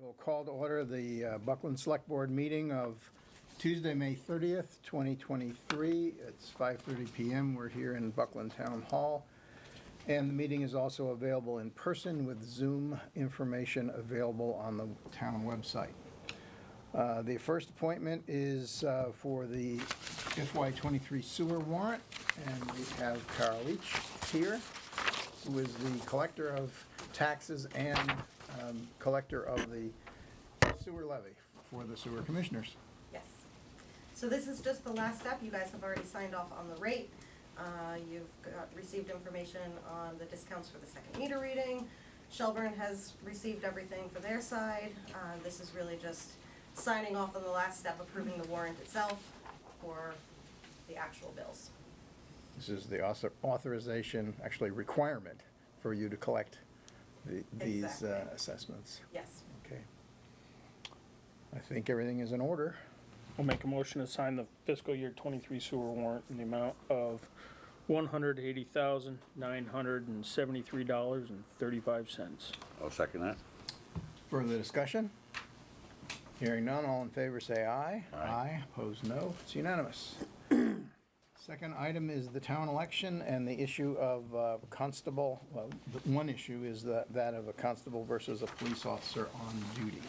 We'll call to order the Buckland Selectboard meeting of Tuesday, May 30th, 2023. It's 5:30 PM. We're here in Buckland Town Hall. And the meeting is also available in person with Zoom information available on the town website. The first appointment is for the FY23 sewer warrant, and we have Carl Leach here, who is the collector of taxes and collector of the sewer levy for the sewer commissioners. Yes. So this is just the last step. You guys have already signed off on the rate. Received information on the discounts for the second meter reading. Shelburne has received everything for their side. This is really just signing off on the last step, approving the warrant itself for the actual bills. This is the authorization, actually requirement, for you to collect these Exactly. Assessments. Yes. Okay. I think everything is in order. I'll make a motion to sign the fiscal year 23 sewer warrant in the amount of $180,973.35. I'll second that. Further discussion? Hearing none, all in favor say aye. Aye. Opposed, no. It's unanimous. Second item is the town election and the issue of constable. Well, the one issue is that of a constable versus a police officer on duty.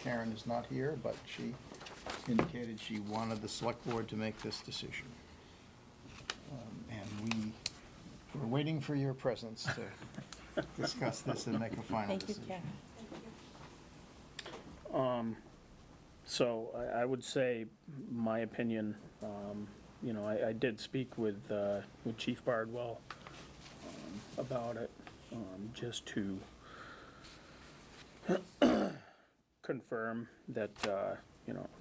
Karen is not here, but she indicated she wanted the select board to make this decision. And we're waiting for your presence to discuss this and make a final decision. Thank you, Karen. So I would say, my opinion, I did speak with Chief Bardwell about it, just to confirm that,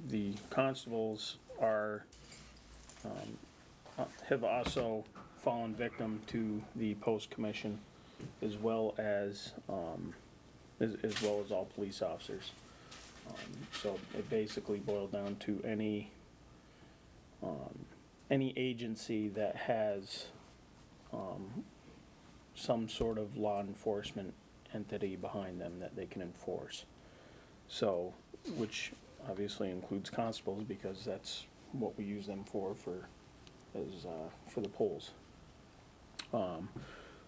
the constables have also fallen victim to the post commission, as well as all police officers. So it basically boiled down to any agency that has some sort of law enforcement entity behind them that they can enforce. So, which obviously includes constables, because that's what we use them for the polls.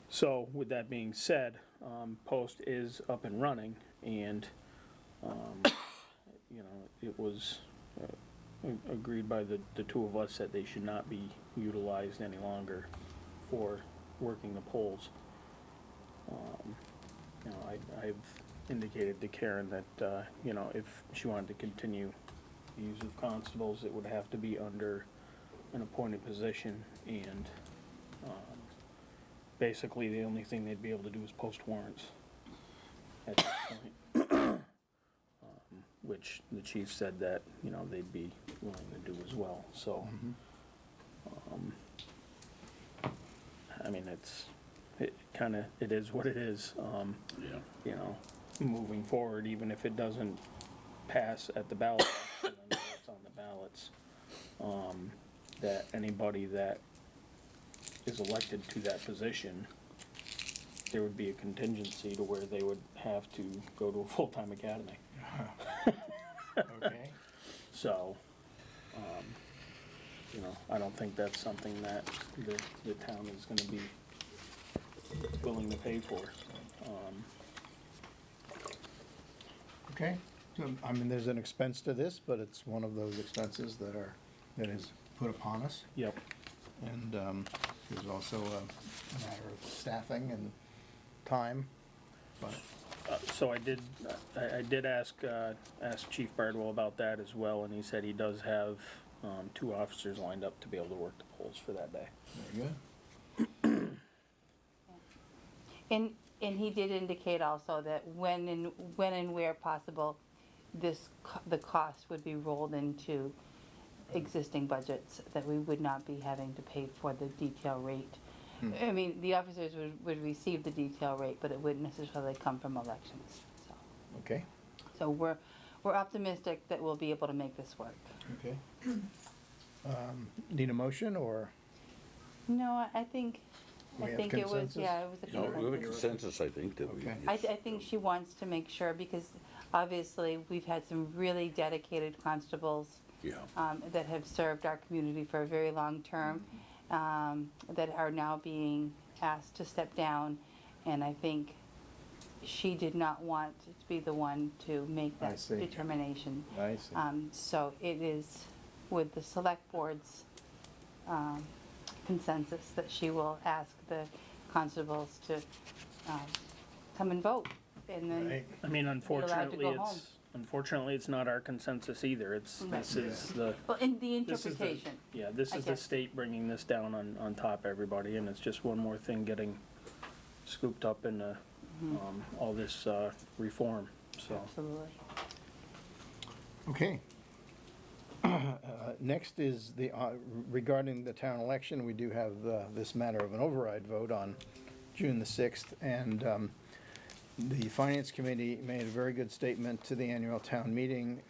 So with that being said, Post is up and running, and it was agreed by the two of us that they should not be utilized any longer for working the polls. I've indicated to Karen that, if she wanted to continue the use of constables, it would have to be under an appointed position, and basically the only thing they'd be able to do is post warrants at that point. Which the chief said that, they'd be willing to do as well, so. It is what it is. Yeah. Moving forward, even if it doesn't pass at the ballot, then it's on the ballots, that anybody that is elected to that position, there would be a contingency to where they would have to go to a full-time academy. Okay. So, I don't think that's something that the town is gonna be willing to pay for. Okay. So, there's an expense to this, but it's one of those expenses that is put upon us. Yep. And there's also a matter of staffing and time, but So I did ask Chief Bardwell about that as well, and he said he does have 2 officers lined up to be able to work the polls for that day. very good. And he did indicate also that when and where possible, the cost would be rolled into existing budgets, that we would not be having to pay for the detail rate. The officers would receive the detail rate, but it wouldn't necessarily come from elections, so. Okay. So we're optimistic that we'll be able to make this work. Okay. Need a motion, or? No, I think We I have think it was, consensus? yeah, it was a No, we have a consensus. consensus, I think, that we. Okay. I think she wants to make sure, because obviously, we've had some really dedicated constables Yeah. that have served our community for a very long term, that are now being asked to step down. And I think she did not want to be the one to make I that see. determination. I see. So it is with the select board's consensus that she will ask the constables to come and vote. And then Right. I mean, allowed to unfortunately, go home. unfortunately, it's not our consensus either. This is the, Well, in the this is the, interpretation. yeah, this I is the guess. state bringing this down on top of everybody, and it's just one more thing getting scooped up in all this reform, so. Absolutely. Okay. Next is regarding the town election, we do have this matter of an override vote on June the 6th, and the Finance Committee made a very good statement to the annual town meeting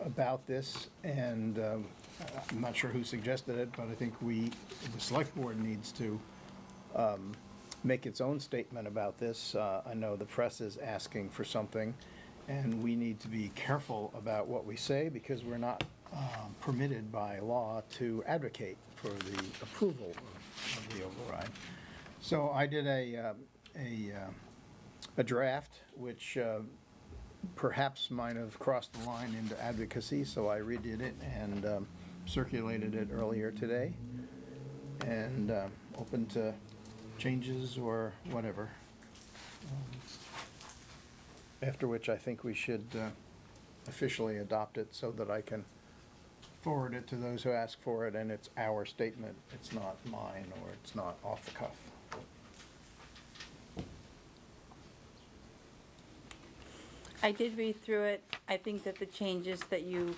about this, and I'm not sure who suggested it, but I think the Select Board needs to make its own statement about this. I know the press is asking for something, and we need to be careful about what we say because we're not permitted by law to advocate for the approval of the override. So I did a draft which perhaps might have crossed the line into advocacy, so I redid it and circulated it earlier today, and open to changes or whatever. After which I think we should officially adopt it so that I can forward it to those who ask for it, and it's our statement, it's not mine, or it's not off the cuff. I did read through it. I think that the changes that you,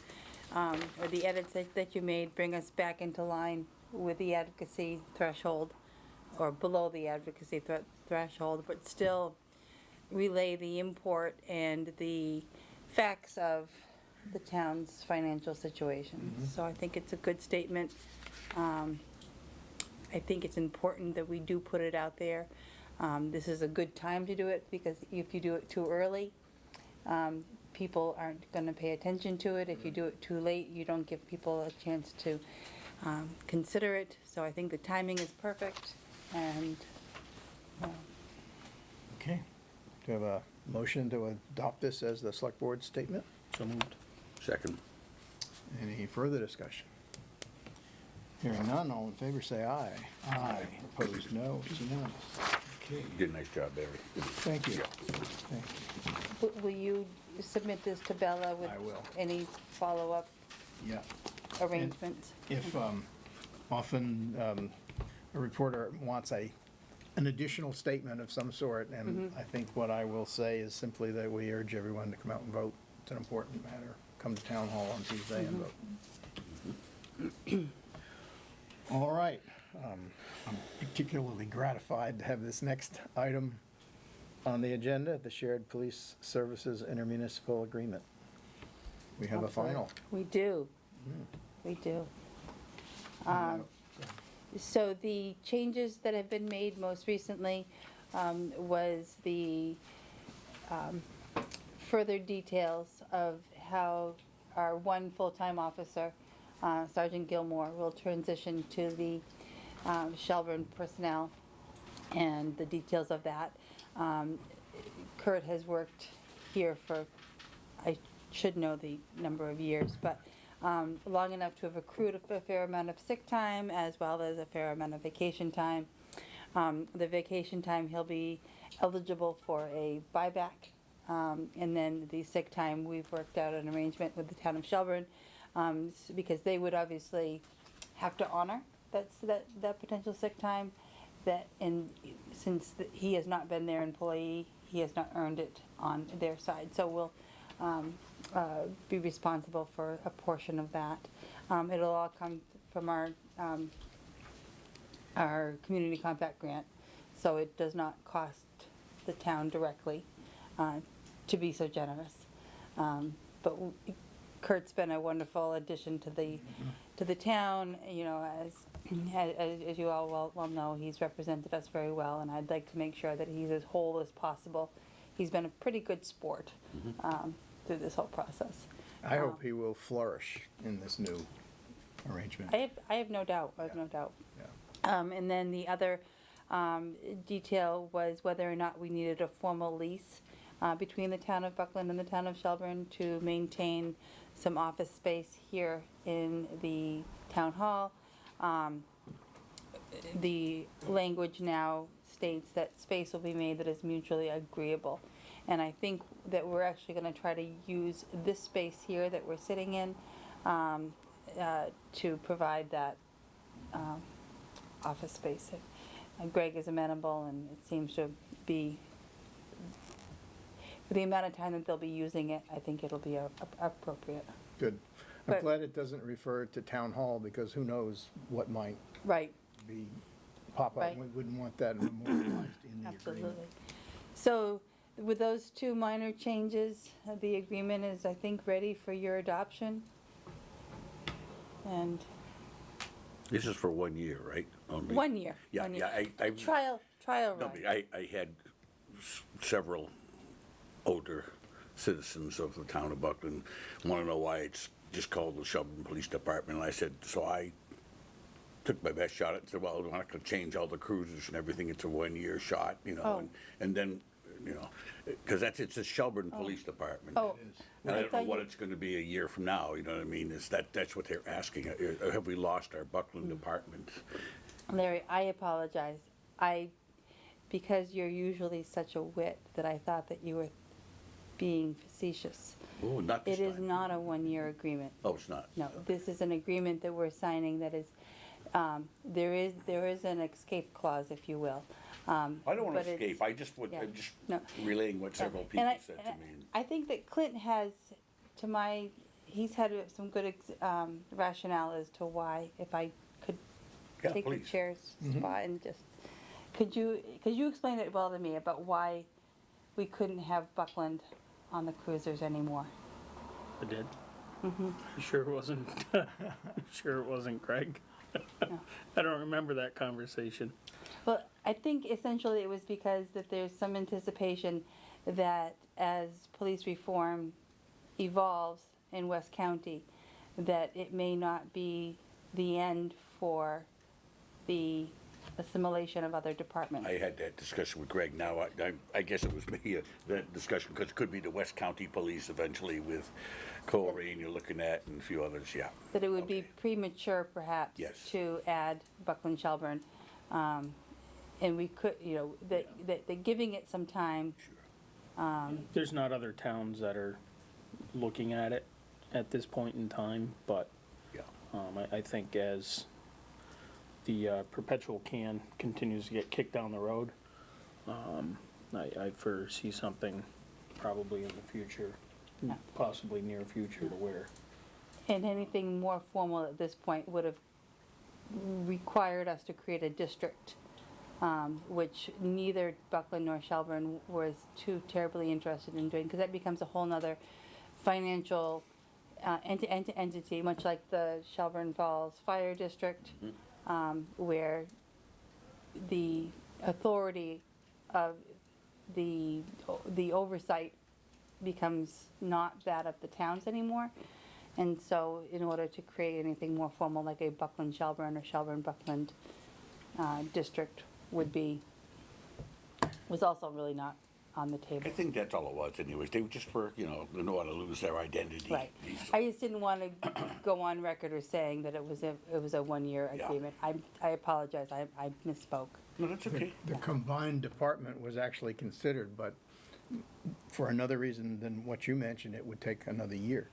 or the edits that you made bring us back into line with the advocacy threshold, or below the advocacy threshold, but still relay the import and the facts of the town's financial situation. So I think it's a good statement. I think it's important that we do put it out there. This is a good time to do it, because if you do it too early, people aren't going to pay attention to it. If you do it too late, you don't give people a chance to consider it. So I think the timing is perfect, and Okay. Do you have a motion to adopt this as the Select Board statement? So moved. Second. Any further discussion? Hearing none, all in favor say aye. Aye. Opposed, no. It's unanimous. Okay. Did a nice job, Barry. Thank you. Thank you. will you submit this to Bella with I will. any follow-up Yeah. arrangements? If, often, a reporter wants an additional statement of some sort, and I think what I will say is simply that we urge everyone to come out and vote. It's an important matter. Come to Town Hall on Tuesday and vote. All right. I'm particularly gratified to have this next item on the agenda, the Shared Police Services Intermunicipal Agreement. We have a final. We do. We do. So the changes that have been made most recently was the further details of how our one full-time officer, Sergeant Gilmore, will transition to the Shelburne personnel, and the details of that. Kurt has worked here for, I should know the number of years, but long enough to have accrued a fair amount of sick time as well as a fair amount of vacation time. The vacation time, he'll be eligible for a buyback. And then the sick time, we've worked out an arrangement with the town of Shelburne, because they would obviously have to honor that potential sick time. And since he has not been their employee, he has not earned it on their side. So we'll be responsible for a portion of that. It'll all come from our community compact grant, so it does not cost the town directly to be so generous. But Kurt's been a wonderful addition to the town. You know, as you all well know, he's represented us very well, and I'd like to make sure that he's as whole as possible. He's been a pretty good sport. through this whole process. I hope he will flourish in this new arrangement. I have no doubt, I have no doubt. Yeah. And then the other detail was whether or not we needed a formal lease between the town of Buckland and the town of Shelburne to maintain some office space here in the town hall. The language now states that space will be made that is mutually agreeable. And I think that we're actually gonna try to use this space here that we're sitting in to provide that office space. Greg is amenable, and it seems to be, for the amount of time that they'll be using it, I think it'll be appropriate. Good. I'm But- glad it doesn't refer to town hall, because who knows what might Right, pop up. Right. We wouldn't want that memorialized in the agreement. absolutely. So with those two minor changes, the agreement is, I think, ready for your adoption. And This is for 1 year, right? Only? 1 year. Yeah, 1 year. yeah, I. Trial No, run. I had several older citizens of the town of Buckland want to know why it's just called the Shelburne Police Department. And I said, so I took my best shot at it and said, well, we're not going to change all the cruisers and everything. It's a 1 year shot, you know, Oh. and then, you know, because it's a Shelburne Police Department. Oh. And I don't know thought what you- it's going to be a year from now, you know what I mean? That's what they're asking. Have we lost our Buckland department? Larry, I apologize. Because you're usually such a wit, that I thought that you were being facetious. Oh, not this It is time. not a 1 year agreement. Oh, it's not? No, this is an agreement that we're signing that is, there is an escape clause, if you will. I don't want but to it's- escape, I just would, yeah. I'm just No. relaying what several And people I- said to and me. I think that Clint has, he's had some good rationale as to why, if I could Yeah, take the please. chair's spot and just, could you explain it well to me about why we couldn't have Buckland on the cruisers anymore? I did. You sure it wasn't, sure it wasn't Craig? No. I don't remember that conversation. Well, I think essentially it was because that there's some anticipation that as police reform evolves in West County, that it may not be the end for the assimilation of other departments. I had that discussion with Greg. Now, I guess it was me, that discussion, because it could be the West County Police eventually with Coleraine you're looking at and a few others, yeah. That it would be Okay. premature perhaps Yes. to add Buckland Shelburne. And we could, that giving it some time, There's not other towns that are looking at it at this point in time, but Yeah. I think as the perpetual can continues to get kicked down the road, I foresee something probably in the future, Yeah. possibly near future, to where and anything more formal at this point would have required us to create a district, which neither Buckland nor Shelburne was too terribly interested in doing, because that becomes a whole nother financial entity, much like the Shelburne Falls Fire District, where the authority of the oversight becomes not that of the towns anymore. And so in order to create anything more formal, like a Buckland Shelburne or Shelburne Buckland district was also really not on the I table. think that's all it was anyways. They just were, you know, they don't want to lose their identity. Right. I just didn't want to go on record as saying that it was a 1 year Yeah. agreement. I apologize, I misspoke. No, that's okay. The combined department was actually considered, but for another reason than what you mentioned, it would take another year,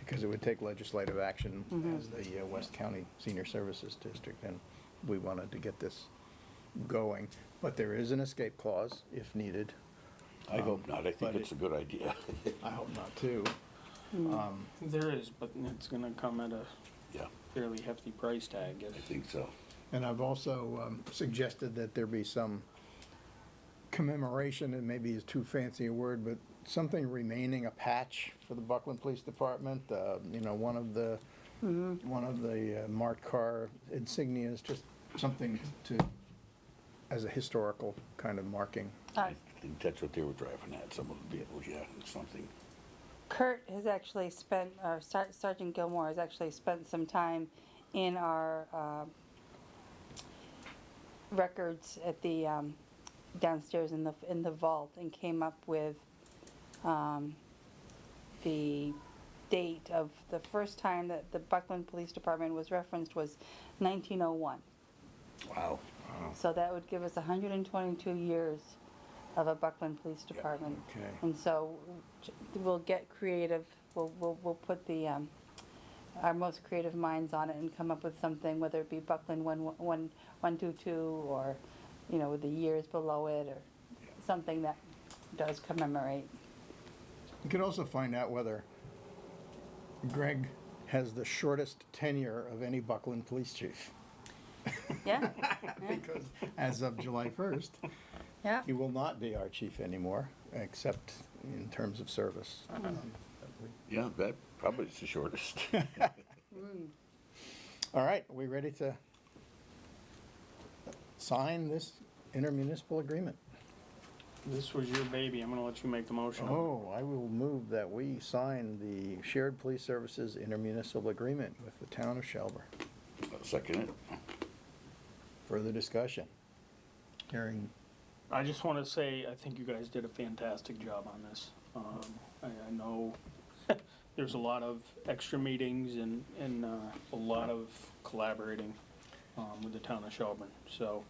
because it would take legislative action as the West County Senior Services District, and we wanted to get this going. But there is an escape clause if needed. I hope not. I think but it's a good idea. I hope not too. there is, but it's gonna come at a Yeah, fairly hefty price tag. I think so. And I've also suggested that there be some commemoration, and maybe is too fancy a word, but something remaining, a patch for the Buckland Police Department, you know, one of the marked car insignias, just something as a historical kind of marking. I think that's what they were driving at, some of the vehicles, yeah, something. Kurt has actually spent, or Sergeant Gilmore has actually spent some time in our records at the downstairs in the vault and came up with the date of the first time that the Buckland Police Department was referenced was 1901. Wow. So that would give us 122 years of a Buckland Police Department. Okay. And so we'll get creative, we'll put the, our most creative minds on it and come up with something, whether it be Buckland 122 or, you know, with the years below it or something that does commemorate. You could also find out whether Greg has the shortest tenure of any Buckland police chief. Yeah? Because as of July 1st, Yeah. he will not be our chief anymore, except in terms of service. Yeah, that probably is the shortest. All right, are we ready to sign this intermunicipal agreement? This was your baby, I'm gonna let you make the motion. Oh, I will move that we sign the Shared Police Services intermunicipal agreement with the town of Shelburne. I'll second it. Further discussion? Hearing, I just wanna say, I think you guys did a fantastic job on this. I know there's a lot of extra meetings and a lot of collaborating with the town of Shelburne, so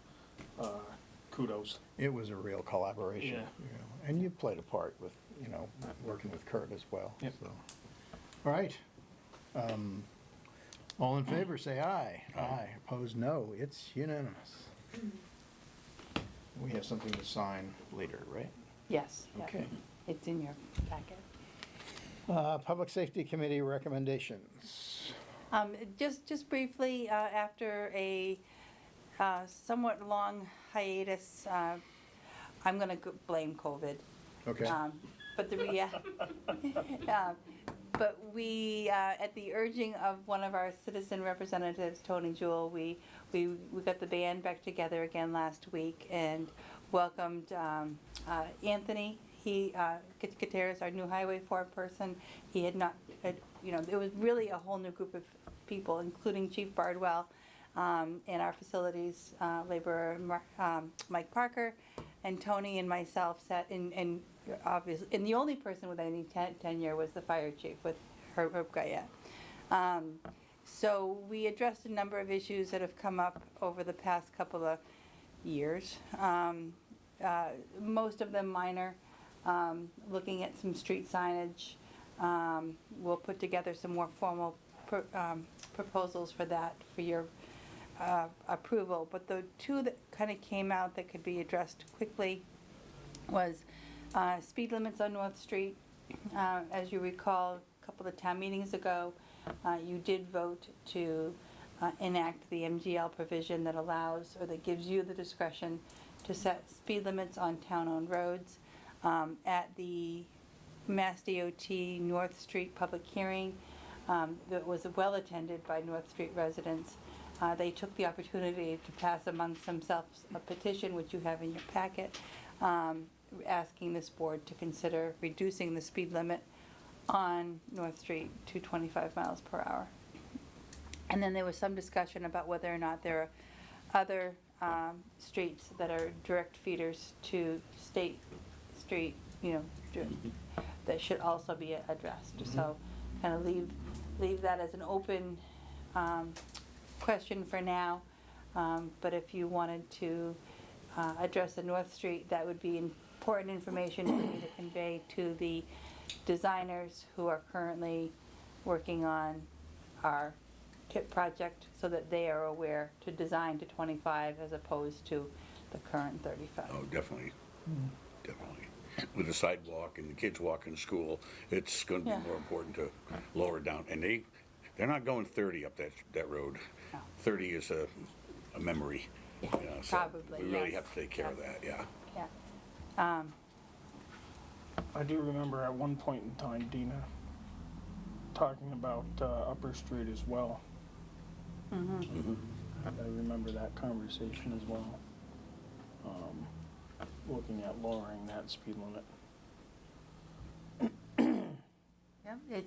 kudos. it was a real collaboration. Yeah. You know, and you played a part with, you know, working with Kurt as well. Yep. So. All right. All in favor, say aye. Aye. Opposed, no. It's unanimous. We have something to sign later, right? Yes. yeah. Okay. It's in your packet. Public Safety Committee recommendations. Just briefly, after a somewhat long hiatus, I'm gonna blame COVID. Okay. But but we, at the urging of one of our citizen representatives, Tony Jewell, we got the band back together again last week and welcomed Anthony. He, Gutierrez, our new Highway 4 person. He had not, you know, it was really a whole new group of people, including Chief Bardwell, and our facilities laborer, Mike Parker, and Tony and myself sat in, and obviously, and the only person with any tenure was the fire chief with Herb Guyette. So we addressed a number of issues that have come up over the past couple of years. Most of them minor. Looking at some street signage. We'll put together some more formal proposals for that for your approval. But the two that kind of came out that could be addressed quickly was speed limits on North Street. As you recall, a couple of town meetings ago, you did vote to enact the MGL provision that allows, or that gives you the discretion to set speed limits on town-owned roads. At the Mass DOT North Street public hearing that was well attended by North Street residents, they took the opportunity to pass amongst themselves a petition, which you have in your packet, asking this board to consider reducing the speed limit on North Street to 25 miles per hour. And then there was some discussion about whether or not there are other streets that are direct feeders to State Street, you know, that should also be addressed. So kind of leave that as an open question for now. But if you wanted to address the North Street, that would be important information for you to convey to the designers who are currently working on our TIP project so that they are aware to design to 25 as opposed to the current 35. Oh, definitely, definitely. With the sidewalk and the kids walking to school, it's gonna be Yeah. more important to lower it down. And they're not going 30 up that road. No. 30 is a memory. Yeah, you know, so probably, we really yes. have to take care of that, yeah. Yeah. I do remember at one point in time, Dina, talking about Upper Street as well. I remember that conversation as well. Looking at lowering that speed limit. Yeah,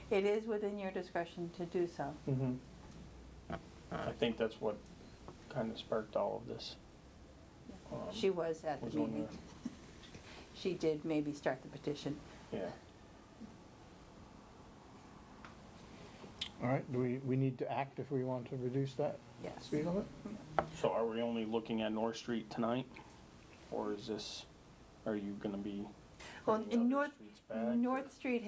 it is within your discretion to do so. Mm-hmm. I think that's what kind of sparked all of this. She was at Was the on meeting. She did maybe start the petition. Yeah. All right, do we need to act if we want to reduce that Yes. speed limit? So are we only looking at North Street tonight? Or is this, are you gonna be Well, bringing in other North, streets back? North Street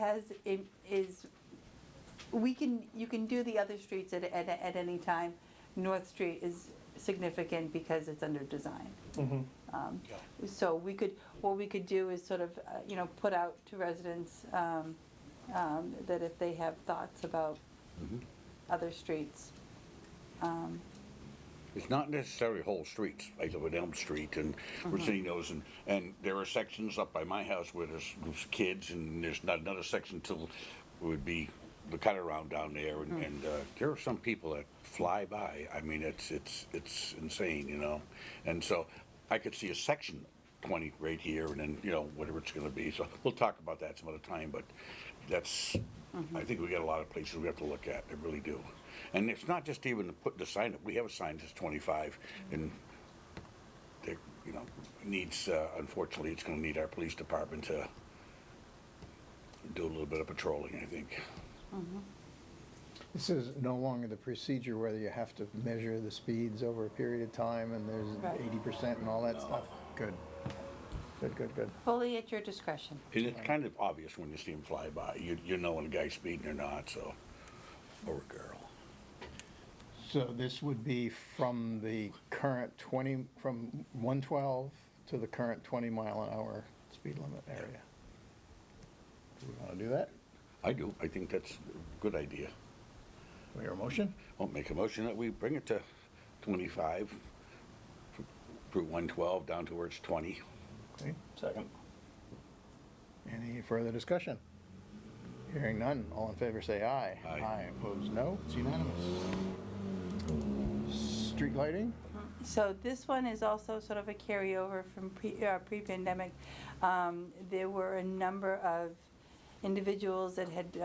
you can do the other streets at any time. North Street is significant because it's under design. Mhm. So what we could do is sort of, put out to residents, that if they have thoughts about other streets. It's not necessarily whole streets. I live on Elm Street, and Rosini knows, and there are sections up by my house where there's kids, and there's not another section till it would be the cut around down there, and there are some people that fly by. I mean, it's insane, you know. And so I could see a section 20 right here, and then, whatever it's gonna be. So we'll talk about that some other time, but that's, I think we got a lot of places we have to look at, I really do. And it's not just even putting the sign up, we have a sign that's 25, and there, needs, unfortunately, it's gonna need our police department to do a little bit of patrolling, I think. This is no longer the procedure where you have to measure the speeds over a period of time and there's Right. 80% and all that stuff. Good. Good. Fully at your discretion. And it's kind of obvious when you see them fly by, you know when a guy's speeding or not, so, or a girl. So this would be from the current 20, from 112 to the current 20-mile-an-hour speed limit area. Do we want to do that? I do, I think that's a good idea. Do we hear a motion? I'll make a motion that we bring it to 25, Route 112 down to where it's 20. Okay. Second. Any further discussion? Hearing none, all in favor say aye. Aye. Aye, opposed no, it's unanimous. Street lighting? So this one is also sort of a carryover from pre-pandemic. There were a number of individuals that had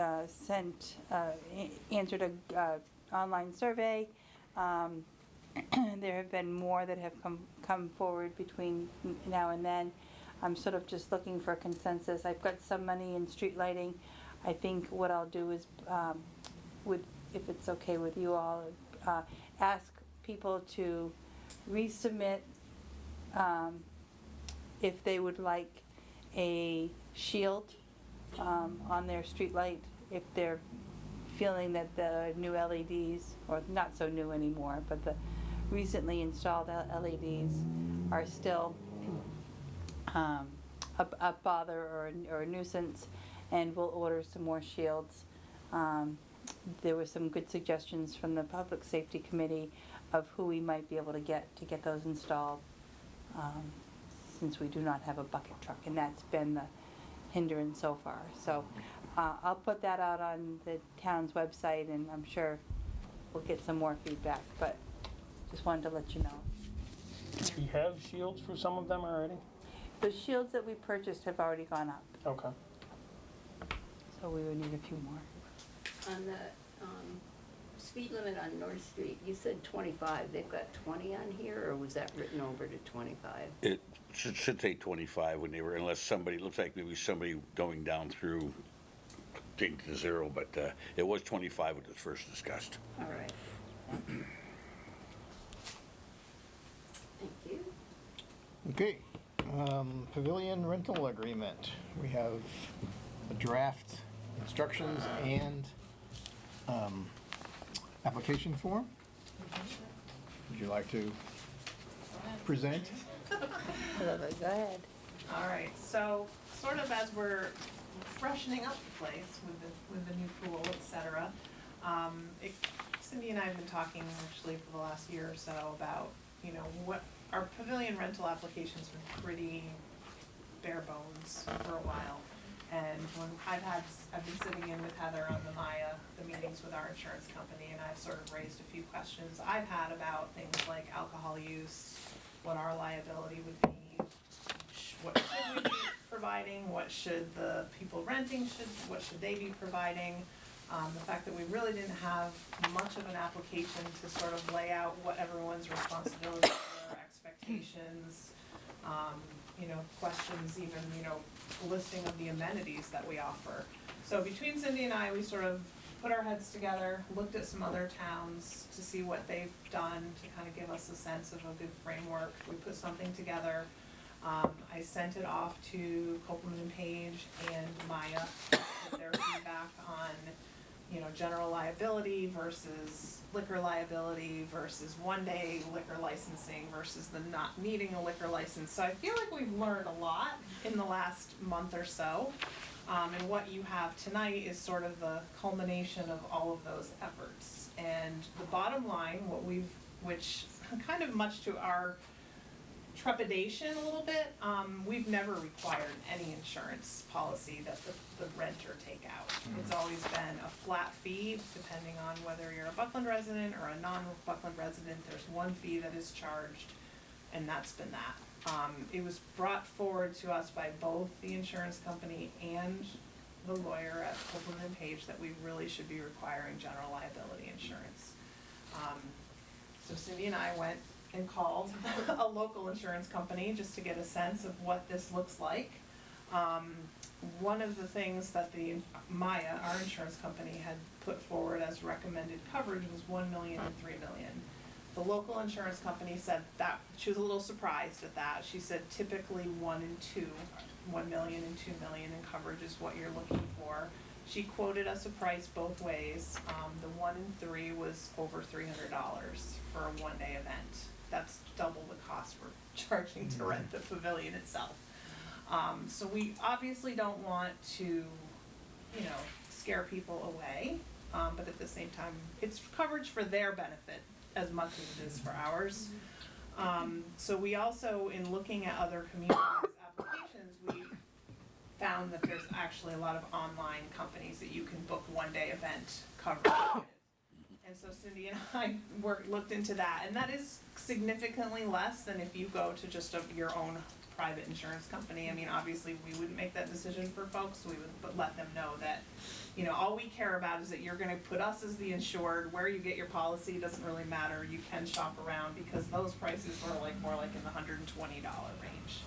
answered a online survey. There have been more that have come forward between now and then. I'm sort of just looking for a consensus. I've got some money in street lighting. I think what I'll do is, if it's okay with you all, ask people to resubmit if they would like a shield on their street light, if they're feeling that the new LEDs, or not so new anymore, but the recently installed LEDs are still a bother or a nuisance, and we'll order some more shields. There were some good suggestions from the Public Safety Committee of who we might be able to get those installed, since we do not have a bucket truck, and that's been the hindrance so far. So I'll put that out on the town's website, and I'm sure we'll get some more feedback, but just wanted to let you know. Do you have shields for some of them already? The shields that we purchased have already gone up, Okay. so we would need a few more. On the speed limit on North Street, you said 25, they've got 20 on here, or was that written over to 25? It should say 25 when they were, unless somebody, looks like maybe somebody going down through, taking to zero, but it was 25 when it was first discussed. All right. Thank you. Okay, pavilion rental agreement. We have a draft instructions and application form. Would you like to present? Go ahead. All right, so sort of as we're freshening up the place with the new pool, et cetera, Cindy and I have been talking actually for the last year or so about, what our pavilion rental application's been pretty bare bones for a while. And when I've been sitting in with Heather on the meetings with our insurance company, and I've sort of raised a few questions I've had about things like alcohol use, what our liability would be, what should we be providing, what should the people renting, what should they be providing? The fact that we really didn't have much of an application to sort of lay out what everyone's responsibilities were, expectations, questions, even, listing of the amenities that we offer. So between Cindy and I, we sort of put our heads together, looked at some other towns to see what they've done to kind of give us a sense of a good framework. We put something together. I sent it off to Copeland and Page and Maya with their feedback on, general liability versus liquor liability versus one-day liquor licensing versus the not needing a liquor license. So I feel like we've learned a lot in the last month or so. And what you have tonight is sort of the culmination of all of those efforts. And the bottom line, which kind of much to our trepidation a little bit, we've never required any insurance policy that the renter take out. It's always been a flat fee, depending on whether you're a Buckland resident or a non-Buckland resident. There's one fee that is charged, and that's been that. It was brought forward to us by both the insurance company and the lawyer at Copeland and Page that we really should be requiring general liability insurance. So Cindy and I went and called a local insurance company just to get a sense of what this looks like. One of the things that Maya, our insurance company, had put forward as recommended coverage was $1 million and $3 million. The local insurance company said that she was a little surprised at that. She said typically 1 and 2, 1 million and 2 million in coverage is what you're looking for. She quoted us a price both ways. The 1 and 3 was over $300 for a one-day event. That's double the cost we're charging to rent the pavilion itself. So we obviously don't want to, scare people away, but at the same time, it's coverage for their benefit as much as it is for ours. So we also, in looking at other communities' applications, we found that there's actually a lot of online companies that you can book one-day event coverage with. And so Cindy and I looked into that, and that is significantly less than if you go to just your own private insurance company. I mean, obviously, we wouldn't make that decision for folks. We would let them know that, all we care about is that you're gonna put us as the insured. Where you get your policy doesn't really matter. You can shop around, because those prices were more like in the $120 range.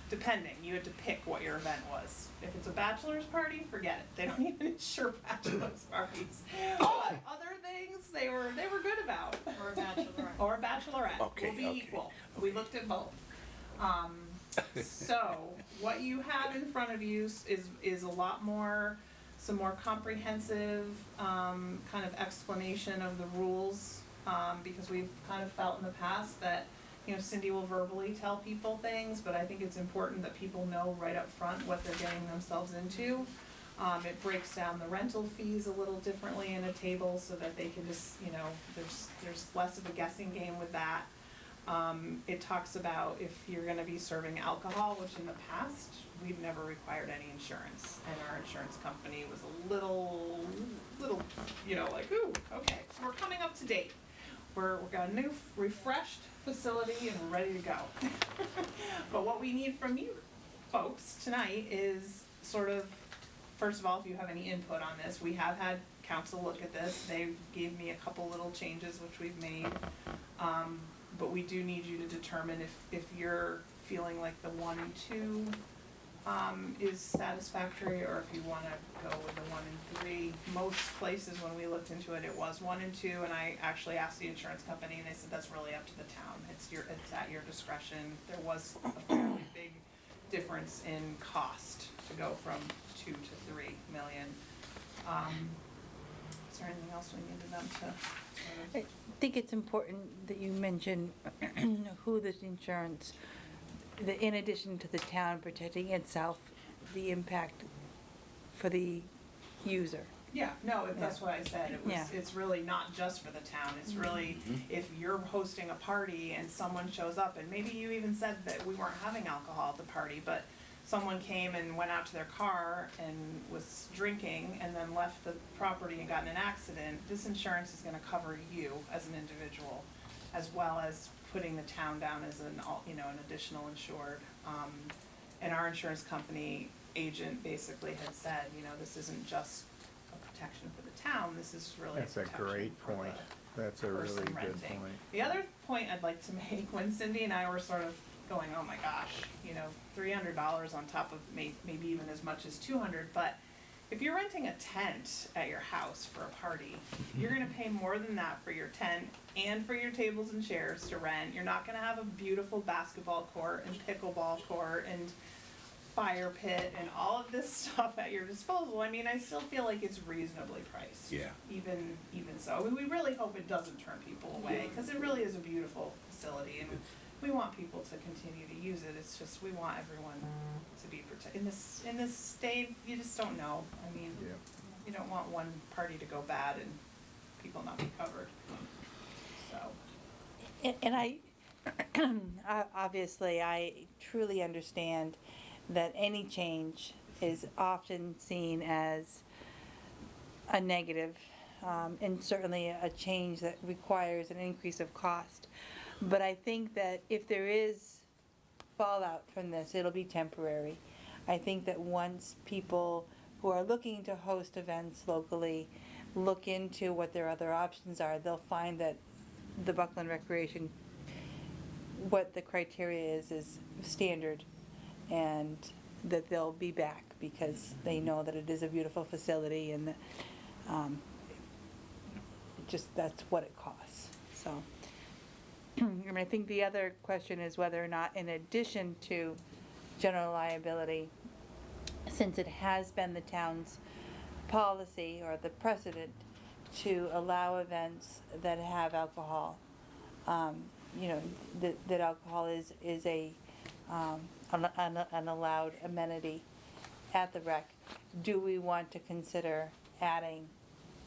Depending, you had to pick what your event was. If it's a bachelor's party, forget it. They don't even insure bachelor's parties. But other things, they were good about. Or a bachelorette. Or a bachelorette. Okay, Will be okay. equal. We looked at both. So what you have in front of you is a lot more, some more comprehensive kind of explanation of the rules, because we've kind of felt in the past that Cindy will verbally tell people things, but I think it's important that people know right up front what they're getting themselves into. It breaks down the rental fees a little differently in a table so that they can just, there's less of a guessing game with that. It talks about if you're gonna be serving alcohol, which in the past, we've never required any insurance. And our insurance company was a little, like, ooh, okay, we're coming up to date. We've got a new, refreshed facility and we're ready to go. But what we need from you folks tonight is sort of, first of all, if you have any input on this, we have had council look at this. They gave me a couple little changes which we've made. But we do need you to determine if you're feeling like the 1 and 2 is satisfactory, or if you wanna go with the 1 and 3. Most places, when we looked into it, it was 1 and 2, and I actually asked the insurance company, and they said that's really up to the town. It's at your discretion. There was a fairly big difference in cost to go from 2 to 3 million. Is there anything else we needed them to? I think it's important that you mention who this insurance, in addition to the town protecting itself, the impact for the user. Yeah, no, that's what I said. Yeah. It's really not just for the town. It's really, if you're hosting a party and someone shows up, and maybe you even said that we weren't having alcohol at the party, but someone came and went out to their car and was drinking and then left the property and got in an accident, this insurance is gonna cover you as an individual, as well as putting the town down as an additional insured. And our insurance company agent basically had said, you know, this isn't just a protection for the town, this is really a That's a protection great for point. the That's a really person good renting. point. The other point I'd like to make, when Cindy and I were sort of going, oh my gosh, you know, $300 on top of maybe even as much as 200, but if you're renting a tent at your house for a party, you're gonna pay more than that for your tent and for your tables and chairs to rent. You're not gonna have a beautiful basketball court and pickleball court and fire pit and all of this stuff at your disposal. I mean, I still feel like it's reasonably priced. Yeah. Even so. I mean, we really hope it doesn't turn people away, because it really is a beautiful facility, and we want people to continue to use it. It's just, we want everyone to be protected. In this state, you just don't know. I mean, Yeah. you don't want one party to go bad and people not be covered. So, And obviously, I truly understand that any change is often seen as a negative, and certainly a change that requires an increase of cost. But I think that if there is fallout from this, it'll be temporary. I think that once people who are looking to host events locally look into what their other options are, they'll find that the Buckland Recreation, what the criteria is standard, and that they'll be back because they know that it is a beautiful facility, and that, just that's what it costs, so. I mean, I think the other question is whether or not, in addition to general liability, since it has been the town's policy or the precedent to allow events that have alcohol, you know, that alcohol is an allowed amenity at the rec, do we want to consider adding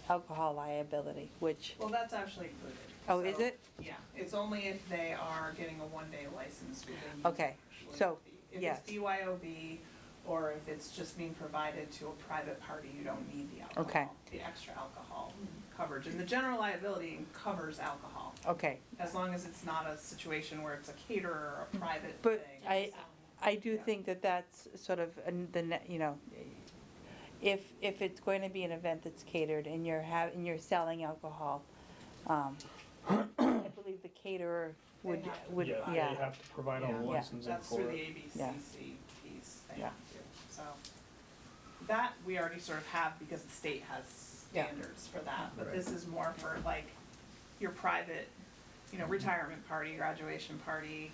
alcohol liability, which, well, that's actually included. oh, is So, it? Yeah, it's only if they are getting a one-day license within the Okay, actually so, If yes. it's BYOB, or if it's just being provided to a private party, you don't need the alcohol. Okay. The extra alcohol coverage, and the general liability covers alcohol, Okay, as long as it's not a situation where it's a caterer or a private but thing. I do Yeah. think that that's sort of you know, if it's going to be an event that's catered and you're selling alcohol, I believe the caterer would, They have to would, provide. yeah. They have to provide all the Yeah. licensing That's for through the it. ABCC piece they Yeah. have to, so. That we already sort of have because the state has Yeah. standards for that, but Right. this is more for like your private, you know, retirement party, graduation party,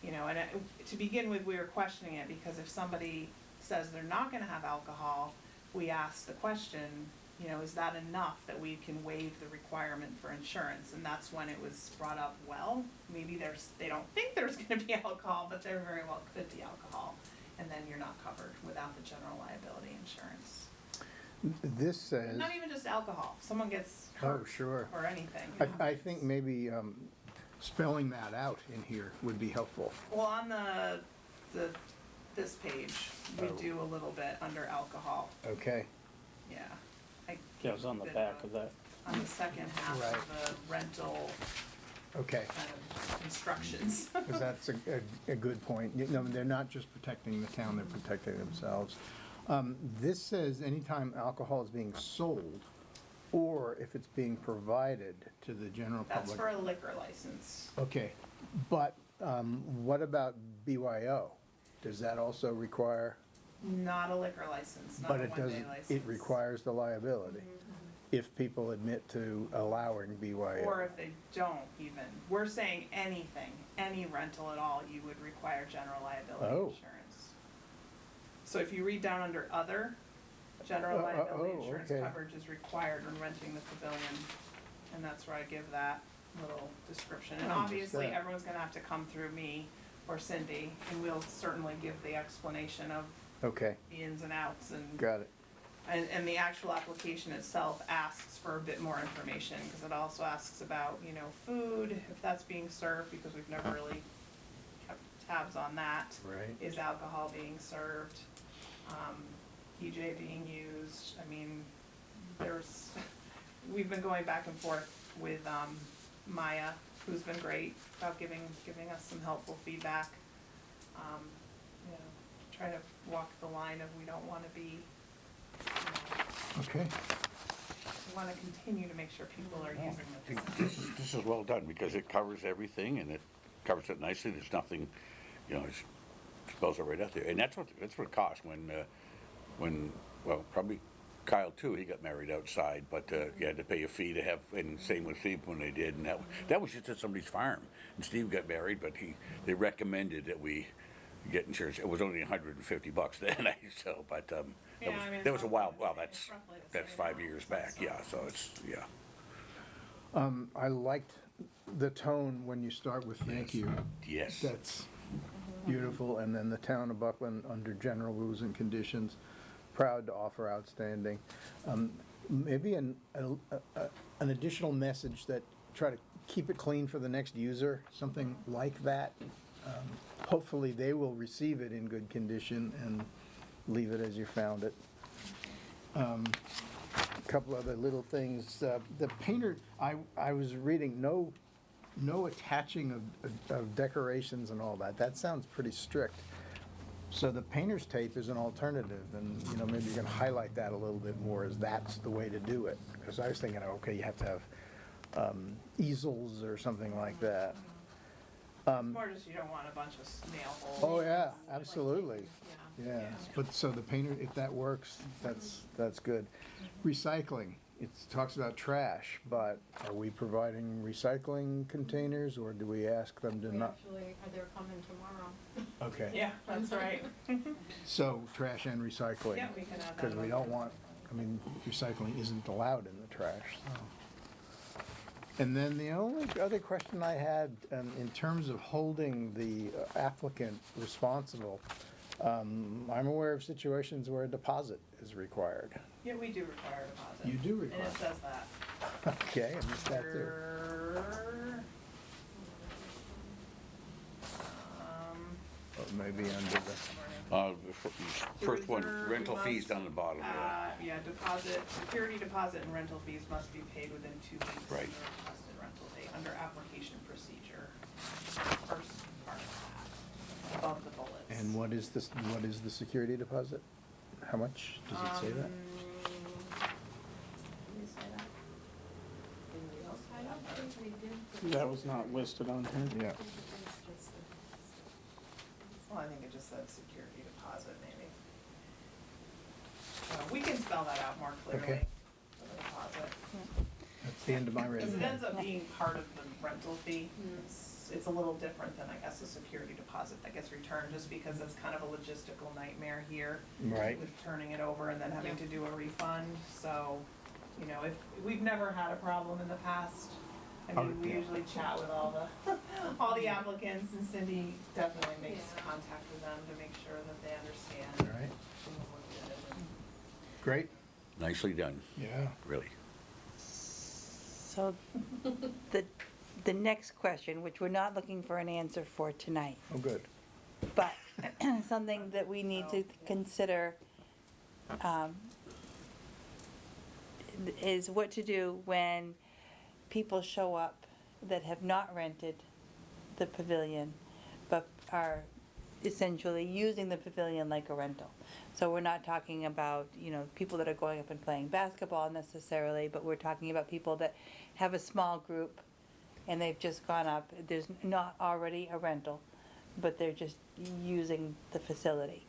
you know, and to begin with, we were questioning it because if somebody says they're not gonna have alcohol, we ask the question, you know, is that enough that we can waive the requirement for insurance? And that's when it was brought up, well, maybe they don't think there's gonna be alcohol, but there very well could be alcohol. And then you're not covered without the general liability insurance. This says, Not even just alcohol, if someone gets oh, hurt sure. or anything. I think maybe spelling that out in here would be helpful. Well, on this page, we Oh. do a little bit under alcohol, Okay, yeah. Yeah, it was on the Bit back of that. On the second half Right. of the rental okay. kind of instructions. Because that's a good point. You know, they're not just protecting the town, they're protecting themselves. This says anytime alcohol is being sold, or if it's being provided to the general That's public. for a liquor license. Okay, but what about BYO? Does that also require, Not a liquor license, not but a it one-day doesn't, license. it requires the liability if people admit to allowing BYO? Or if they don't even. We're saying anything, any rental at all, you would require general liability Oh. insurance. So if you read down under other, general liability insurance okay. coverage is required when renting the pavilion. And that's where I give that little description. And I obviously, understand. everyone's gonna have to come through me or Cindy, and we'll certainly give the explanation of Okay, the ins and outs and. got it. And the actual application itself asks for a bit more information, because it also asks about, you know, food, if that's being served, because we've never really kept tabs on that. Right. Is alcohol being served? PJ being used? I mean, we've been going back and forth with, Maya, who's been great about giving us some helpful feedback. You know, try to walk the line of we don't wanna be, Okay. we wanna continue to make sure people are using I the think facility. this is well done, because it covers everything, and it covers it nicely, there's nothing, it spells it right out there, and that's what it costs when, well, probably Kyle too, he got married outside, but, you had to pay a fee to have, and same with Steve when they did, and that was just at somebody's farm, and Steve got married, but they recommended that we get insurance, it was only $150 then, but, Yeah, I mean, that was a it's while, roughly- well, it's roughly the that's same 5 amount, years so back, it's yeah, not- so it's, yeah. I liked the tone when you start with thank you. Yes. That's beautiful, and then the town of Buckland, under general rules and conditions, proud to offer outstanding. Maybe an additional message that, try to keep it clean for the next user, something like that. Hopefully, they will receive it in good condition and leave it as you found it. A couple other little things. The painter, I was reading, no attaching of decorations and all that. That sounds pretty strict. So the painter's tape is an alternative, and, maybe you can highlight that a little bit more, as that's the way to do it. Because I was thinking, okay, you have to have easels or something like that. It's more just you don't want a bunch of nail holes. Oh, yeah, absolutely. Yeah. Yeah, but so the painter, if that works, that's good. Recycling, it talks about trash, but are we providing recycling containers, or do we ask them to We not? actually, they're coming tomorrow. Okay, Yeah, that's right. so trash and recycling. Yeah, we can add that. Because we in. don't want, recycling isn't allowed in the trash, so. And then the only other question I had, in terms of holding the applicant responsible, I'm aware of situations where a deposit is required. Yeah, we do require a deposit. You do And require. it says that. Okay, I missed that too. Or maybe under the, The first one, reserve, rental we fees must, down the bottom there. Yeah, deposit, security deposit and rental fees must be paid within 2 weeks of the Right. requested rental date under application procedure. First part of that, above the bullets. and what is the security deposit? How much, does it say that? Did we say that? Anybody else I say don't that? think they did. That was not listed on here. Yeah, Well, I think it just said security deposit, maybe. We can spell that out more clearly, Okay. for the deposit. that's the end of my Because it resume. ends up being part of the rental fee. It's a little different than, I guess, a security deposit that gets returned, just because it's kind of a logistical nightmare here. Right. With turning it over and then having to do a refund, so, if, we've never had a problem in the past. I Oh, mean, we yeah. usually chat with all the applicants, and Cindy definitely makes Yeah. contact with them to make sure that they All understand right, things look good and- great, Nicely done, yeah. really. So the next question, which we're not looking for an answer for tonight, Oh, good. but something that we need to consider is what to do when people show up that have not rented the pavilion, but are essentially using the pavilion like a rental. So we're not talking about, people that are going up and playing basketball necessarily, but we're talking about people that have a small group and they've just gone up, there's not already a rental, but they're just using the facility.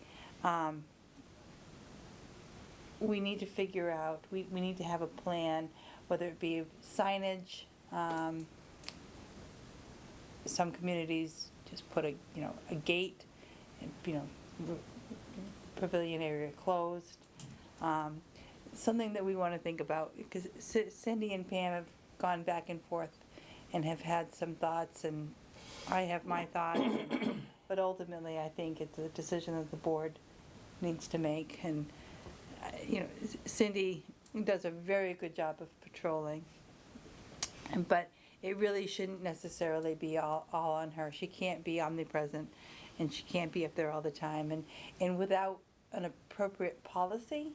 We need to figure out, we need to have a plan, whether it be signage. Some communities just put a gate, and, pavilion area closed. Something that we want to think about, because Cindy and Pam have gone back and forth and have had some thoughts, and I have my thoughts, but ultimately, I think it's a decision that the board needs to make, and, Cindy does a very good job of patrolling, but it really shouldn't necessarily be all on her. She can't be omnipresent, and she can't be up there all the time, and without an appropriate policy,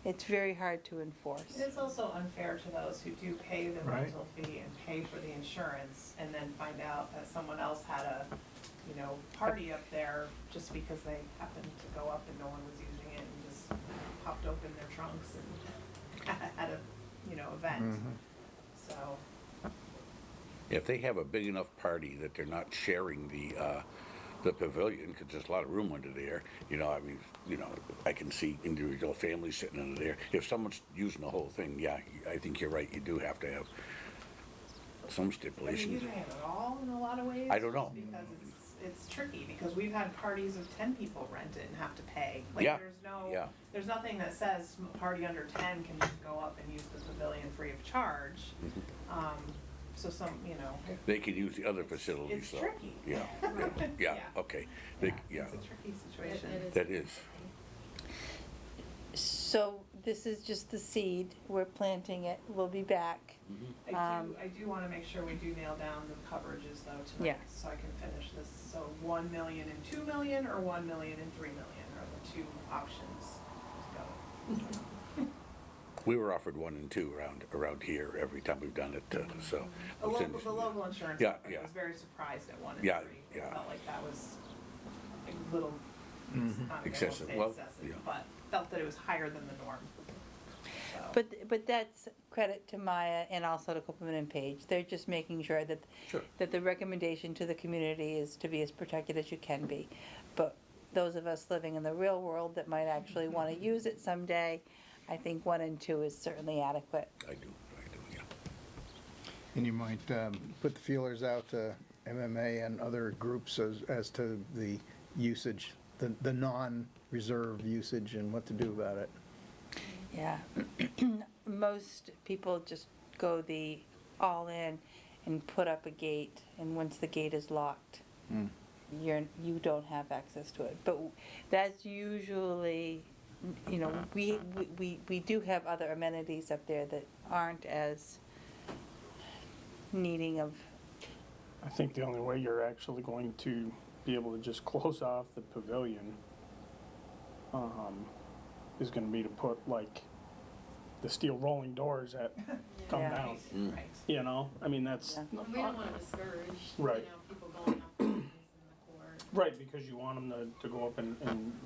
it's very hard to enforce. It's also unfair to those who do pay the Right. rental fee and pay for the insurance, and then find out that someone else had a party up there just because they happened to go up and no one was using it and just popped open their trunks and had a, event. So, If they have a big enough party that they're not sharing the pavilion, because there's a lot of room under there, I can see individual families sitting under there. If someone's using the whole thing, yeah, I think you're right, you do have to have some are you stipulations. using it at all in a lot of ways? I don't know. Just because it's tricky, because we've had parties of 10 people rent it and have to pay. Yeah, yeah. There's nothing that says a party under 10 can just go up and use the pavilion free of charge. So They can use the other facilities, it's though. tricky. Yeah, Yeah. okay, Yeah, yeah, it's a tricky situation. It is. that is. So this is just the seed, we're planting it, we'll be back. I do wanna make sure we do nail down the coverages though Yeah. tonight, so I can finish this. So 1 million and 2 million, or 1 million and 3 million are the two options. Go. We were offered 1 and 2 around here every time we've done it, so. The it's local, interesting. the local insurance Yeah, company yeah. was very surprised at 1 and Yeah, 3. yeah. Felt like that was a little, I don't know, Excessive. say Well, excessive, yeah. but felt that it was higher than the norm. So. But that's credit to Maya and also to Copeland and Page. They're just making sure that, Sure. that the recommendation to the community is to be as protected as you can be. But those of us living in the real world that might actually want to use it someday, I think 1 and 2 is certainly adequate. I do, yeah. And you might put the feelers out to MMA and other groups as to the usage, the non-reserve usage and what to do about it. Yeah. Most people just go the all-in and put up a gate, and once the gate is locked, you don't have access to it. But that's usually, we do have other amenities up there that aren't as needing of, I think the only way you're actually going to be able to just close off the pavilion, is gonna be to put like the steel rolling doors that come Yeah. down, Right. I mean, that's. Yeah. We don't wanna discourage, Right. people going up in the court. Right, because you want them to go up and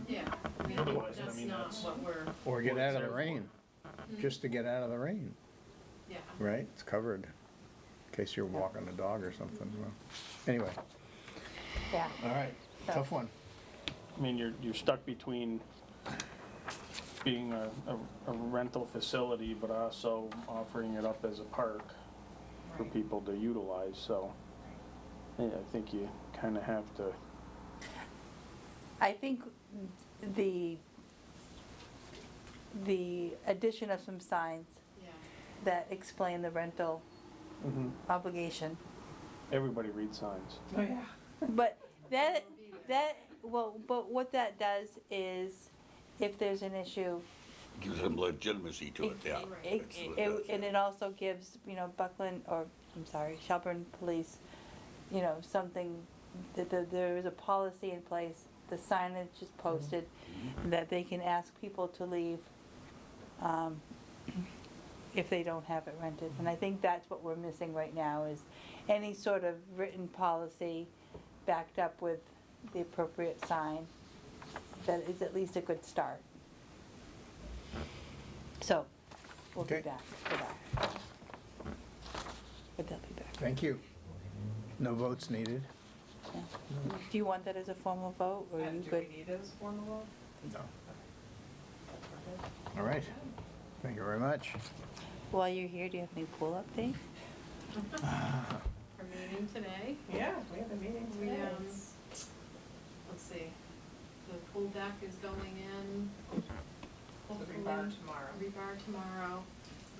Yeah, I mean, Otherwise, I that's mean, not that's- what we're, Or get Or out of the reserve rain, Mm-hmm. just to get out of the rain, yeah. right? It's covered, in case you're walking a dog or something. Well, anyway, yeah. all right, tough one. I mean, you're stuck between being a rental facility, but also offering it up as a park for Right. people to utilize, so yeah, I think you kinda have to, I think the addition of some signs Yeah. that explain the rental obligation. everybody reads signs. Oh, yeah. But but what that does is, if there's an issue, Gives them legitimacy to it, yeah. Right. That's what it does. and it also gives, Buckland, or, I'm sorry, Shelburne Police, something, that there is a policy in place, the signage is posted, that they can ask people to leave, if they don't have it rented. And I think that's what we're missing right now, is any sort of written policy backed up with the appropriate sign. That is at least a good start. So, we'll be Okay. back for that. But they'll be back. Thank you. No votes needed? Yeah. Do you want that as a formal vote, or are you Do good? we need it as a formal vote? No. All right, thank you very much. While you're here, do you have any pool update? Our meeting today, Yeah, we have a meeting we, today. let's see, the pool deck is going in. The hopefully- rebar tomorrow. Rebar tomorrow,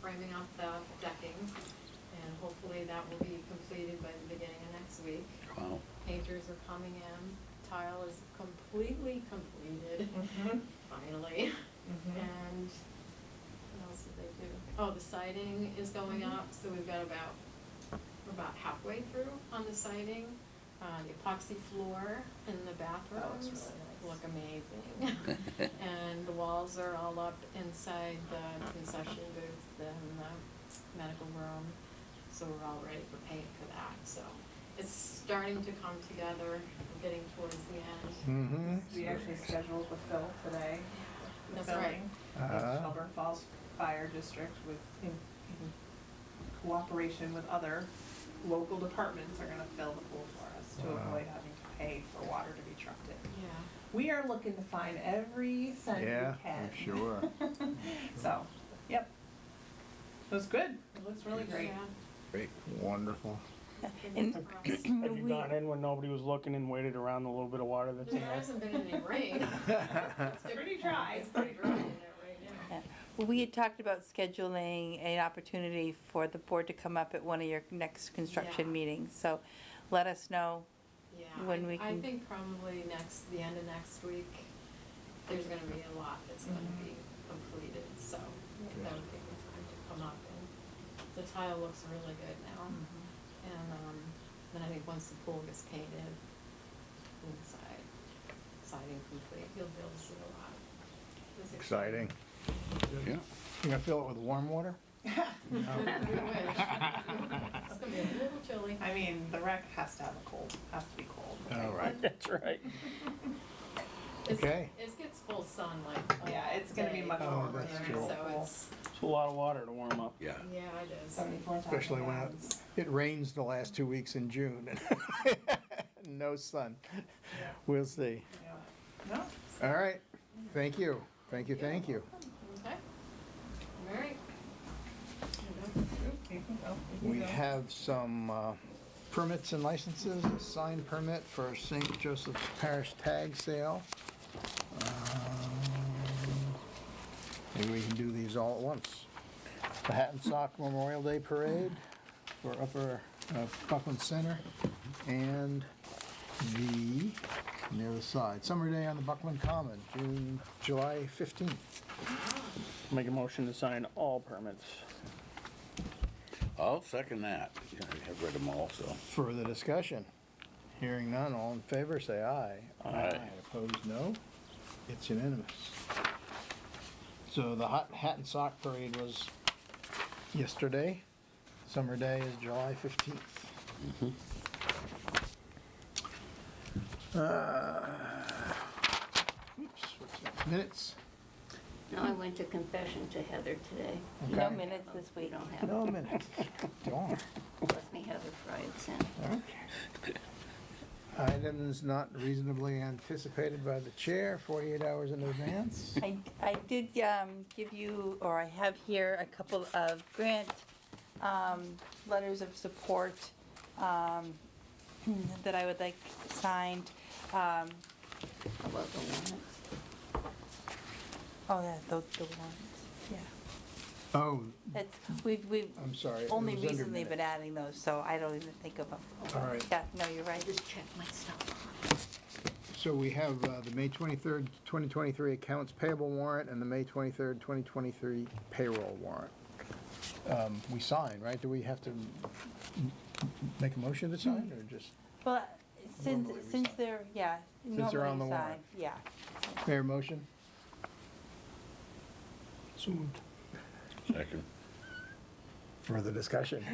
framing up the decking, and hopefully that will be completed by the beginning of next week. Wow. Painters are coming in, tile is completely completed, Mhm. finally. Mhm. And what else did they do? Oh, the siding is going up, so we're about halfway through on the siding. The epoxy floor in the bathrooms really nice. look amazing. And the walls are all up inside the concession booth and the medical room, so we're all ready for paint for that, so. it's starting to come together, we're getting towards the end. Mm-hmm. We actually scheduled the fill today. The That's right. filling with Shelburne Falls Fire District in cooperation with other local departments are gonna fill the pool for us to Wow. avoid having to pay for water to be trucked in. Yeah. We are looking to find every cent we Yeah, can. I'm sure. So, yep. It was good. It looks really great. Yeah. Great. Wonderful. And Have you gone in when nobody was looking and waited around the little bit of water that's in There there? hasn't been any rain. It's Pretty dry. It's pretty dry in there right now. we had talked about scheduling an opportunity for the board to come up at one of your next construction Yeah. meetings. So let us know. Yeah, When we I can- think probably the end of next week, there's gonna be a lot that's gonna be completed, so that would be a good time to come up. And the tile looks really good now. And, then I think once the pool gets painted, inside, siding complete, you'll be able to see a lot. It's Exciting. Yeah. You gonna fill it with warm water? We wish. It's gonna be a little chilly. I mean, the rec has to have to be cold. All right. That's right. Okay. It gets full sun like all Yeah, it's gonna be day. much Oh, warmer. that's than true. So pool. it's, It's a lot of water to warm up. Yeah. yeah, it is. 74,000 Especially when gallons. it rains the last 2 weeks in June. No sun. We'll see. Yeah. No? All right. Thank you. Thank you, thank you. Okay. All right. You can go. You can We go. have some permits and licenses, a signed permit for St. Joseph's Parish Tag Sale. Maybe we can do these all at once. The Hat and Sock Memorial Day Parade for Upper Buckland Center, and near the side, Summer Day on the Buckland Common, July 15th. Make a motion to sign all permits. I'll second that. Yeah, I have read them all, so. Further discussion? Hearing none, all in favor, say aye. Aye. Opposed, no. It's unanimous. So the Hat and Sock Parade was yesterday. Summer Day is July 15th. Oops, what's next? Minutes? No, I went to confession to Heather today. No Okay. minutes this We week. don't have, No minutes. Darn. let me Heather Fried sent. Okay. Items not reasonably anticipated by the chair 48 hours in advance. I did give you, or I have here, a couple of grant letters of support that I would like signed. How about the warrants? Oh, yeah, the ones, yeah. Oh, It's, we've I'm sorry. it only was under recently been minutes. adding those, so I don't even think of them. All right. Yeah, no, you're I right. just checked my stuff. So we have the May 23rd, 2023 accounts payable warrant and the May 23rd, 2023 payroll warrant. We sign, right? Do we have to make a motion to sign or just, Well, Normally we since sign. they're, yeah, Since they're on normally the sign, warrant. yeah. fair motion? So moved. Second. Further discussion?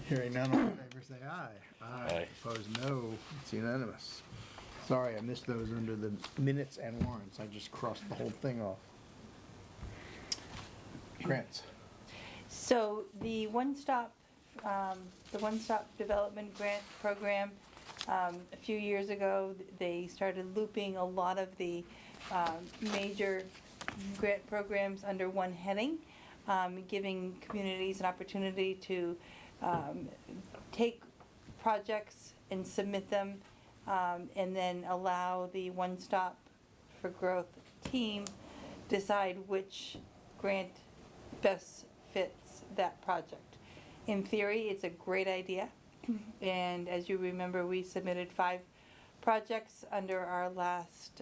Hearing none, all in favor, say aye. Aye. Opposed, no. It's unanimous. Sorry, I missed those under the minutes and warrants. I just crossed the whole thing off. Grants. So the one-stop development grant program, a few years ago, they started looping a lot of the major grant programs under one heading, giving communities an opportunity to take projects and submit them, and then allow the One Stop for Growth team decide which grant best fits that project. In theory, it's a great idea, and as you remember, we submitted 5 projects under our last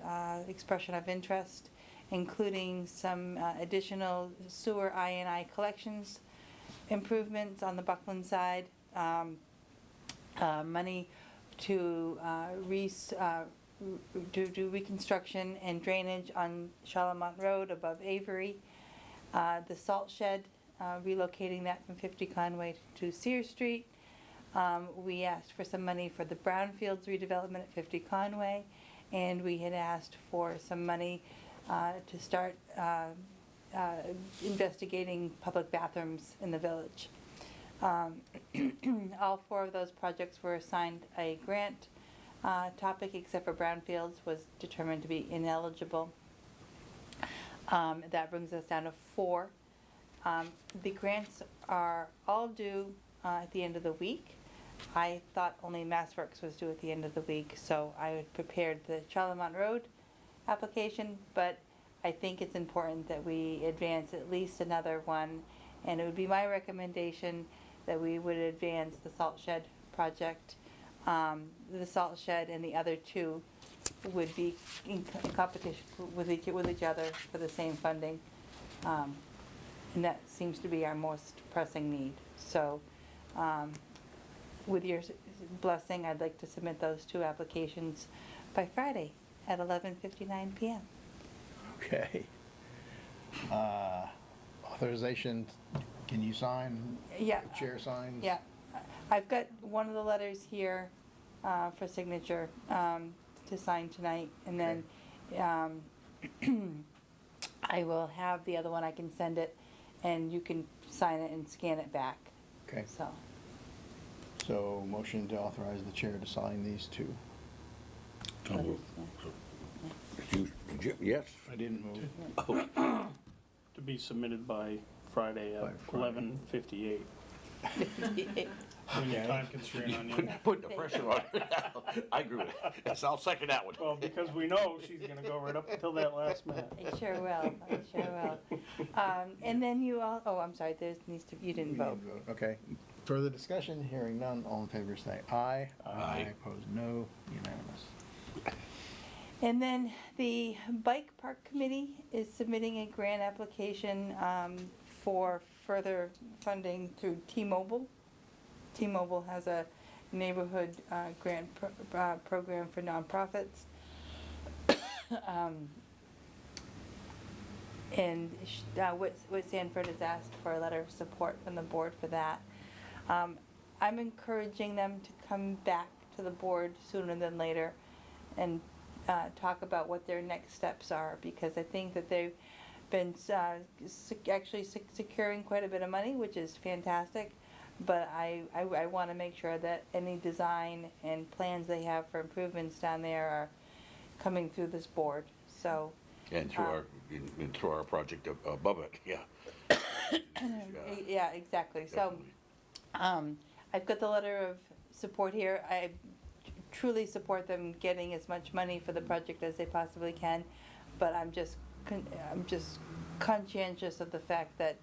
expression of interest, including some additional sewer I&I collections improvements on the Buckland side, money to do reconstruction and drainage on Charlemont Road above Avery, the salt shed, relocating that from 50 Conway to Sears Street, We asked for some money for the brownfields redevelopment at 50 Conway, and we had asked for some money to start investigating public bathrooms in the village. All four of those projects were assigned a grant topic, except for brownfields was determined to be ineligible. That brings us down to 4. The grants are all due at the end of the week. I thought only MassWorks was due at the end of the week, so I had prepared the Charlemont Road application, but I think it's important that we advance at least another one, and it would be my recommendation that we would advance the salt shed project. The salt shed and the other 2 would be in competition with each other for the same funding. And that seems to be our most pressing need. So, with your blessing, I'd like to submit those 2 applications by Friday at 11:59 p.m. Okay. Authorization, can you sign? Yeah. The chair signs? Yeah, I've got one of the letters here for signature to sign tonight, and then I will have the other one, I can send it, and you can sign it and scan it back. Okay, So, motion to authorize the chair to sign these 2. Yes? I didn't move. To be submitted by Friday By at Friday. 11:58. When your time constraint on you. Putting the pressure on. I agree with it. Yes, I'll second that one. Well, because we know she's gonna go right up until that last minute. I sure will, I sure will. And then you all, oh, I'm sorry, there needs to, you didn't vote. Okay. Further discussion, hearing none, all in favor say aye. Aye. Opposed, no, unanimous. And then the Bike Park Committee is submitting a grant application for further funding through T-Mobile. T-Mobile has a neighborhood grant program for nonprofits. And Whit Sanford has asked for a letter of support from the board for that. I'm encouraging them to come back to the board sooner than later and talk about what their next steps are, because I think that they've been actually securing quite a bit of money, which is fantastic. But I want to make sure that any design and plans they have for improvements down there are coming through this board, so. And through our project above it, yeah. Yeah, exactly, so, Definitely. I've got the letter of support here. I truly support them getting as much money for the project as they possibly can, but I'm just conscientious of the fact that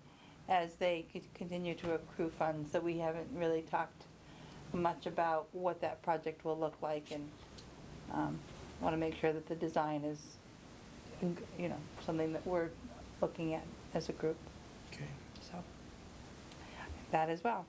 as they continue to accrue funds, that we haven't really talked much about what that project will look like, and want to make sure that the design is, you know, something that we're looking at as a group, Okay. so, that as well.